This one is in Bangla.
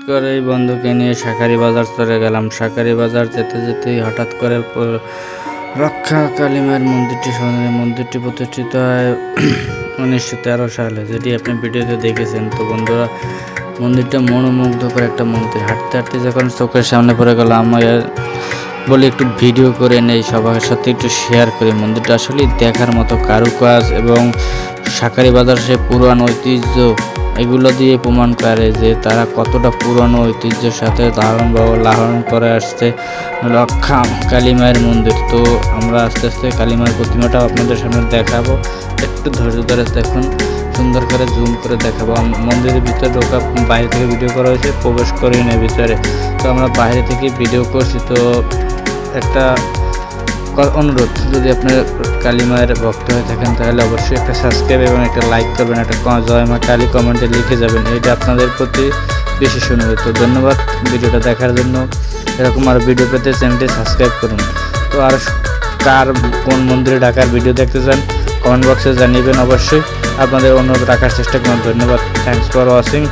করে এই বন্ধুকে নিয়ে শাঁখারী বাজার চলে গেলাম। শাঁখারী বাজার যেতে যেতেই হঠাৎ করে রক্ষা কালী মায়ের মন্দিরটি প্রতিষ্ঠিত হয় 1913 সালে, যেটি আপনি ভিডিওতে দেখেছেন। তো বন্ধুরা, মন্দিরটা মনোমুগ্ধকর একটা মন্দির। হাঁটতে হাঁটতে যখন চোখের সামনে পড়ে গেল, আমার বলি একটু ভিডিও করে নেই, সবার সাথে একটু শেয়ার করি। মন্দিরটা আসলে দেখার মতো, কারুকাজ এবং শাঁখারী বাজার সে পুরানো ঐতিহ্য এগুলো দিয়ে প্রমাণ করে যে তারা কতটা পুরানো ঐতিহ্যের সাথে লালন করে আসছে রক্ষা কালী মায়ের মন্দির। তো আমরা আস্তে আস্তে কালী মায়ের প্রতিমাটাও আপনাদের সামনে দেখাবো, একটু ধৈর্য ধরে দেখুন, সুন্দর করে জুম করে দেখাবো। মন্দিরের ভিতরে ঢোকা, বাইরে থেকে ভিডিও করা হয়েছে, প্রবেশ করি না ভিতরে। তো আমরা বাইরে থেকে ভিডিও করছি। তো একটা অনুরোধ, যদি আপনার কালী মায়ের ভক্ত হয়ে থাকেন তাহলে অবশ্যই একটা সাবস্ক্রাইব এবং একটা লাইক করবেন, একটা জয় মা কালী কমেন্টে লিখে যাবেন, এটা আপনাদের প্রতি বিশেষ অনুরোধ। তো ধন্যবাদ ভিডিওটা দেখার জন্য। এরকম আরও ভিডিও পেতে চ্যানেলটি সাবস্ক্রাইব করুন। তো আর কোন মন্দিরে ডাকার ভিডিও দেখতে চান কমেন্ট বক্সে জানিয়েবেন, অবশ্যই আপনাদের অনুরোধ রাখার চেষ্টা করুন। ধন্যবাদ, থ্যাংকস ফর ওয়াচিং।